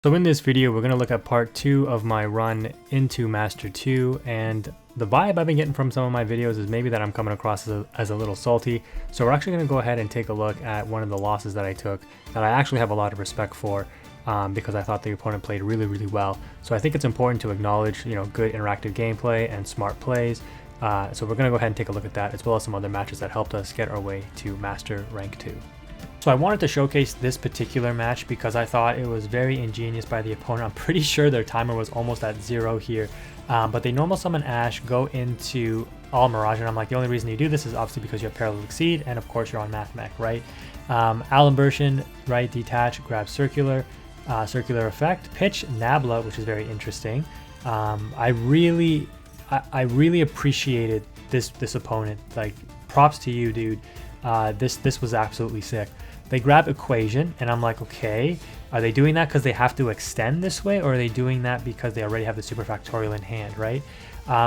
So in this video, we're going to look at part 2 of my run into Master 2, and the vibe I've been getting from some of my videos is maybe that I'm coming across as a little salty. So we're actually going to go ahead and take a look at one of the losses that I took that I actually have a lot of respect for, because I thought the opponent played really well. So I think it's important to acknowledge, good interactive gameplay and smart plays. So we're going to go ahead and take a look at that, as well as some other matches that helped us get our way to Master Rank 2. So I wanted to showcase this particular match because I thought it was very ingenious by the opponent. I'm pretty sure their timer was almost at 0 here, but they normal summon Ashe, go into All Mirage, and I'm like, the only reason you do this is obviously because you have Parallel Exceed, and of course you're on Math Mech, right? Alimbertion, right, detach, grab Circular, Circular Effect, pitch Nabla, which is very interesting. I really appreciated this opponent. Like, props to you, dude. This was absolutely sick. They grab Equation, and I'm like, okay, are they doing that because they have to extend this way, or are they doing that because they already have the super factorial in hand, right?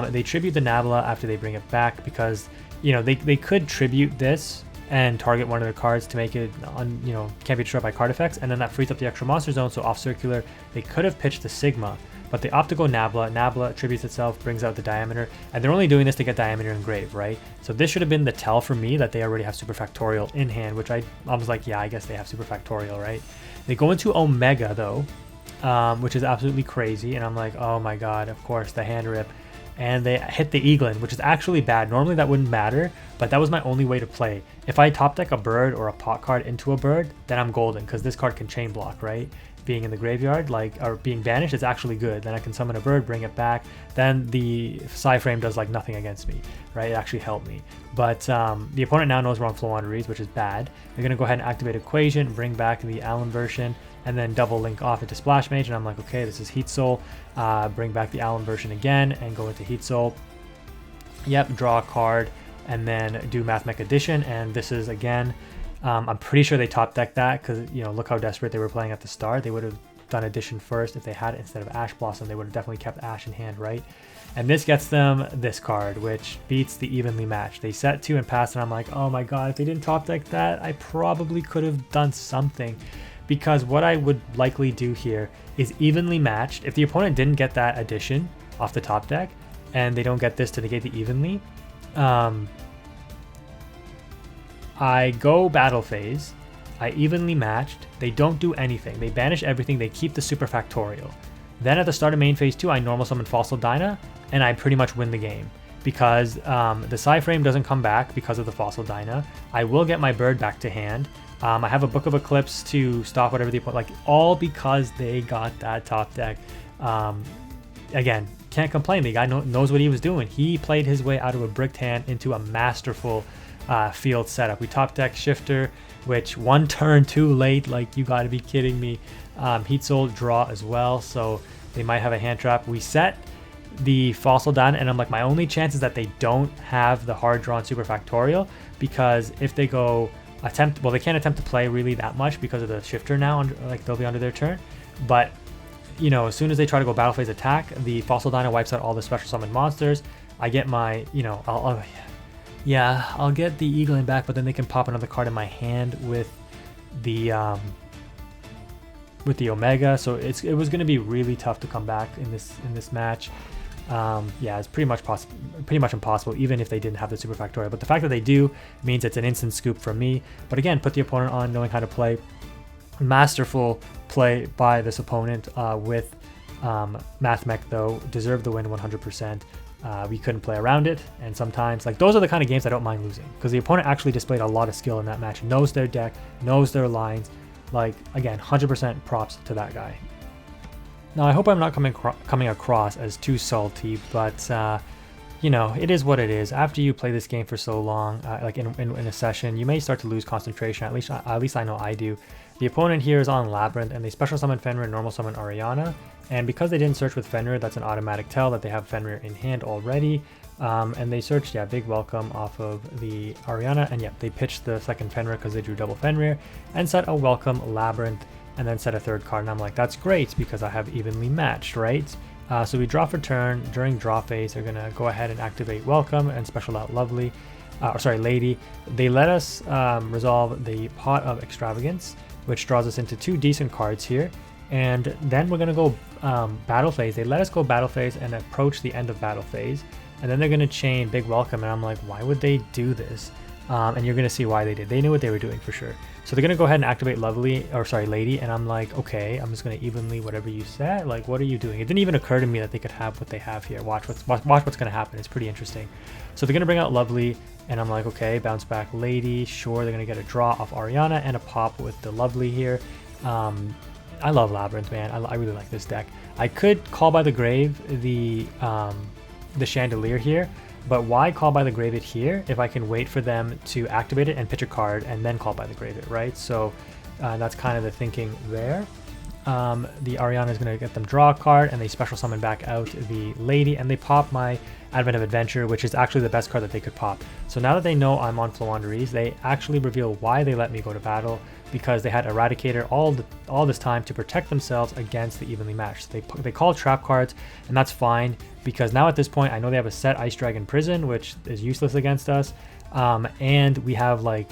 They tribute the Nabla after they bring it back because, they could tribute this and target one of their cards to make it, can't be destroyed by card effects, and then that frees up the extra monster zone, so off Circular, they could have pitched the Sigma, but they opt to go Nabla. Nabla attributes itself, brings out the Diameter, and they're only doing this to get Diameter engraved, right? So this should have been the tell for me that they already have super factorial in hand, which I was like, yeah, I guess they have super factorial, right? They go into Omega though, which is absolutely crazy, and I'm like, oh my god, of course, the hand rip. And they hit the Eaglin, which is actually bad. Normally that wouldn't matter, but that was my only way to play. If I top deck a bird or a pot card into a bird, then I'm golden, because this card can chain block, right? Being in the graveyard, or being banished, is actually good. Then I can summon a bird, bring it back. Then the Psy Frame does like nothing against me, right? It actually helped me. But the opponent now knows we're on Floowandereeze, which is bad. They're gonna go ahead and activate Equation, bring back the Allen version, and then double link off into Splash Mage. And I'm like, okay, this is Heat Soul. Bring back the Allen version again and go into Heat Soul. Yep, draw a card and then do Math Mech Addition. And this is again, I'm pretty sure they top decked that because, look how desperate they were playing at the start. They would have done Addition first. If they had it instead of Ash Blossom, they would have definitely kept Ash in hand, right? And this gets them this card, which beats the Evenly Matched. They set 2 and pass, and I'm like, oh my god, if they didn't top deck that, I probably could have done something. Because what I would likely do here is Evenly Matched. If the opponent didn't get that Addition off the top deck, and they don't get this to negate the Evenly, I go Battle Phase, I Evenly Matched, they don't do anything, they banish everything, they keep the super factorial. Then at the start of main phase 2, I normal summon Fossil Dyna, and I pretty much win the game. Because the Psy Frame doesn't come back because of the Fossil Dyna. I will get my bird back to hand. I have a Book of Eclipse to stop whatever the opponent, all because they got that top deck. Again, can't complain, the guy knows what he was doing. He played his way out of a bricked hand into a masterful field setup. We top deck Shifter, which one turn too late, like you gotta be kidding me. Heat Soul draw as well, so they might have a hand trap. We set the Fossil Dyna, and I'm like, my only chance is that they don't have the hard drawn super factorial, because if they go they can't attempt to play really that much because of the Shifter now, they'll be under their turn. But as soon as they try to go Battle Phase attack, the Fossil Dyna wipes out all the special summon monsters. I get my, I'll get the Eaglin back, but then they can pop another card in my hand with the Omega. So it was going to be really tough to come back in this match. It's pretty much impossible, even if they didn't have the super factorial. But the fact that they do means it's an instant scoop from me. But again, put the opponent on, knowing how to play. Masterful play by this opponent with Math Mech, though. Deserved the win 100%. We couldn't play around it, and sometimes, those are the kind of games I don't mind losing, because the opponent actually displayed a lot of skill in that match, knows their deck, knows their lines. Again, 100% props to that guy. Now, I hope I'm not coming across as too salty, but it is what it is. After you play this game for so long, in a session, you may start to lose concentration. At least I know I do. The opponent here is on Labyrinth, and they special summon Fenrir and normal summon Ariana. And because they didn't search with Fenrir, that's an automatic tell that they have Fenrir in hand already. And they searched, big welcome off of the Ariana, and they pitched the second Fenrir because they drew double Fenrir, and set a welcome Labyrinth, and then set a third card. And I'm like, that's great because I have Evenly Matched, right? So we draw for turn. During draw phase, they're gonna go ahead and activate welcome and special out Lovely. Lady. They let us resolve the Pot of Extravagance, which draws us into 2 decent cards here. And then we're gonna go battle phase. They let us go battle phase and approach the end of battle phase. And then they're gonna chain big welcome, and I'm like, why would they do this? And you're gonna see why they did. They knew what they were doing for sure. So they're gonna go ahead and activate Lady, and I'm like, okay, I'm just gonna evenly whatever you said. Like, what are you doing? It didn't even occur to me that they could have what they have here. Watch what's gonna happen. It's pretty interesting. So they're gonna bring out Lovely, and I'm like, okay, bounce back Lady. Sure, they're gonna get a draw off Ariana and a pop with the Lovely here. I love Labyrinth, man. I really like this deck. I could call by the grave the Chandelier here, but why call by the grave it here if I can wait for them to activate it and pitch a card and then call by the grave it, right? So that's kind of the thinking there. The Ariana is going to get them draw a card, and they special summon back out the Lady, and they pop my Advent of Adventure, which is actually the best card that they could pop. So now that they know I'm on Floowandereeze, they actually reveal why they let me go to battle, because they had Eradicator all this time to protect themselves against the evenly matched. They call trap cards, and that's fine, because now at this point I know they have a set Ice Dragon Prison, which is useless against us, and we have we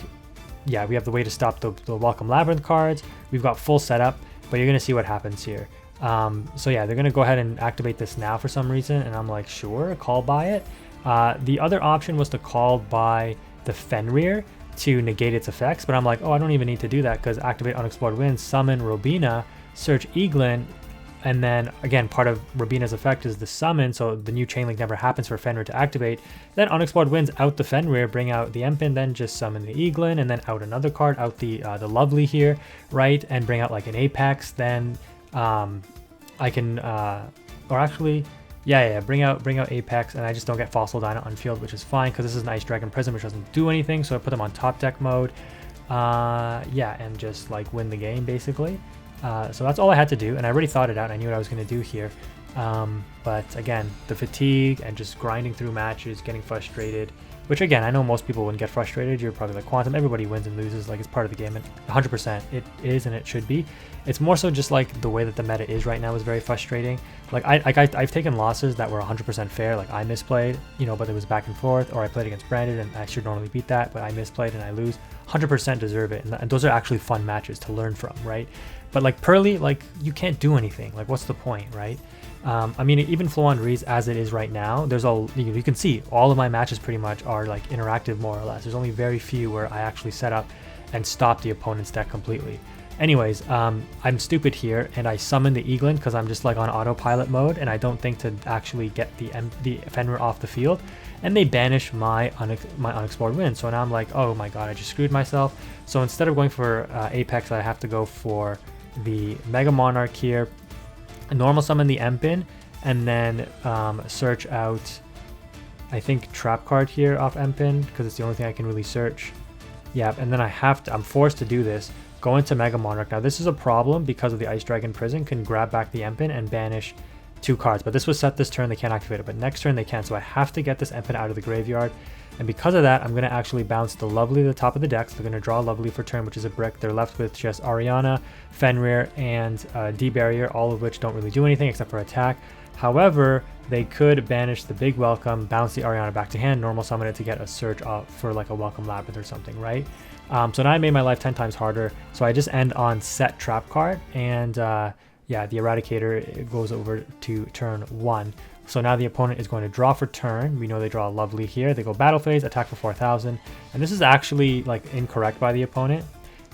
have the way to stop the Welcome Labyrinth cards. We've got full setup, but you're gonna see what happens here. So yeah, they're gonna go ahead and activate this now for some reason, and I'm like, sure, call by it. The other option was to call by the Fenrir to negate its effects, but I'm like, oh, I don't even need to do that, because activate Unexplored Winds, summon Robina, search Eaglin, and then again, part of Robina's effect is the summon, so the new chain link never happens for Fenrir to activate. Then Unexplored Winds out the Fenrir, bring out the Empin, then just summon the Eaglin, and then out another card, out the Lovely here, right, and bring out like an Apex. Then I can, or actually, bring out Apex, and I just don't get Fossil Dyna on field, which is fine, because this is an Ice Dragon Prison, which doesn't do anything, so I put them on top deck mode, and just like win the game, basically. So that's all I had to do, and I already thought it out. I knew what I was going to do here. But again, the fatigue and just grinding through matches, getting frustrated, which again, I know most people wouldn't get frustrated. You're probably like, Quantum, everybody wins and loses, like it's part of the game, and 100% it is, and it should be. It's more so just like the way that the meta is right now is very frustrating. Like I've taken losses that were 100% fair, like I misplayed, but it was back and forth, or I played against Brandon and I should normally beat that, but I misplayed and I lose. 100% deserve it, and those are actually fun matches to learn from, right? But like Pearly, like you can't do anything. Like what's the point, right? I mean, even Floowandereeze as it is right now, there's you can see all of my matches pretty much are like interactive more or less. There's only very few where I actually set up and stop the opponent's deck completely. Anyways, I'm stupid here, and I summon the Eaglin because I'm just like on autopilot mode, and I don't think to actually get the Fenrir off the field, and they banish my Unexplored Wind. So now I'm like, oh my god, I just screwed myself. So instead of going for Apex, I have to go for the Mega Monarch here, normal summon the Empin, and then search out, I think, trap card here off Empin, because it's the only thing I can really search. Yeah, and then I'm forced to do this. Go into Mega Monarch. Now this is a problem because of the Ice Dragon Prison, can grab back the Empin and banish 2 cards. But this was set this turn, they can't activate it, but next turn they can. So I have to get this Empin out of the graveyard. And because of that, I'm going to actually bounce the Lovely to the top of the deck. So they're going to draw Lovely for turn, which is a brick. They're left with just Ariana, Fenrir, and D-Barrier, all of which don't really do anything except for attack. However, they could banish the Big Welcome, bounce the Ariana back to hand, normal summon it to get a search up for like a Welcome Labyrinth or something, right? So now I made my life 10 times harder. So I just end on set trap card, and yeah, the Eradicator goes over to turn 1. So now the opponent is going to draw for turn. We know they draw a Lovely here. They go battle phase, attack for 4,000. And this is actually like incorrect by the opponent,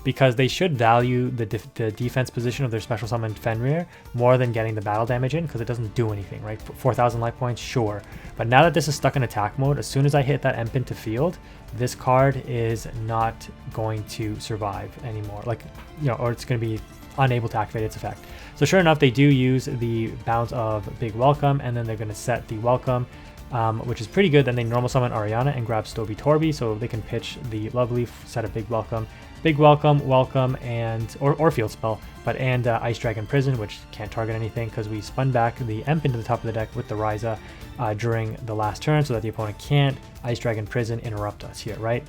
because they should value the defense position of their special summon Fenrir more than getting the battle damage in, because it doesn't do anything, right? 4,000 life points, sure. But now that this is stuck in attack mode, as soon as I hit that Empin to field, this card is not going to survive anymore. Like, or it's going to be unable to activate its effect. So sure enough, they do use the bounce of Big Welcome, and then they're going to set the Welcome, which is pretty good. Then they normal summon Ariana and grab Stovey Torby, so they can pitch the Lovely, set a Big Welcome, Welcome, and or field spell, and Ice Dragon Prison, which can't target anything because we spun back the Empin to the top of the deck with the Ryza during the last turn, so that the opponent can't Ice Dragon Prison interrupt us here, right?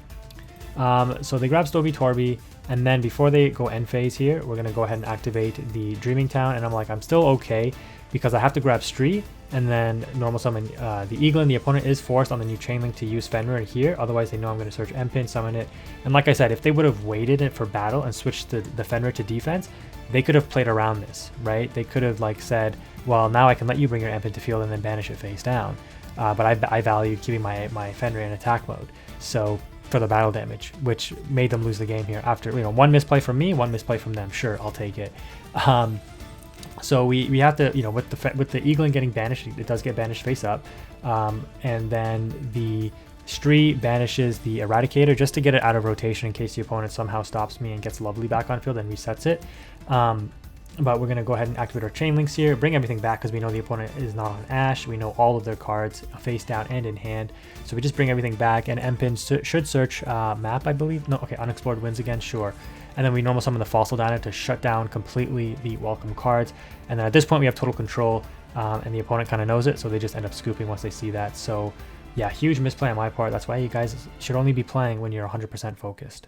So they grab Stovey Torby, and then before they go end phase here, we're gonna go ahead and activate the Dreaming Town, and I'm like, I'm still okay because I have to grab Stree and then normal summon the Eaglin. The opponent is forced on the new chain link to use Fenrir here, otherwise they know I'm going to search Empin, summon it. And like I said, if they would have waited it for battle and switched the Fenrir to defense, they could have played around this, right? They could have like said, well, now I can let you bring your Imp into field and then banish it face down. But I value keeping my Fenrir in attack mode. So for the battle damage, which made them lose the game here after, you know, one misplay from me, one misplay from them. Sure, I'll take it. So we have to, you know, with the Eagling getting banished, it does get banished face up. And then the Stree banishes the Eradicator just to get it out of rotation in case the opponent somehow stops me and gets Lovely back on field and resets it. But we're going to go ahead and activate our Chain Links here, bring everything back because we know the opponent is not on Ash. We know all of their cards face down and in hand. So we just bring everything back, and Empin should search map, I believe. No, okay, Unexplored wins again, sure. And then we normal summon the Fossil Dino to shut down completely the welcome cards. And then at this point we have total control, and the opponent kind of knows it, so they just end up scooping once they see that. So yeah, huge misplay on my part. That's why you guys should only be playing when you're 100% focused.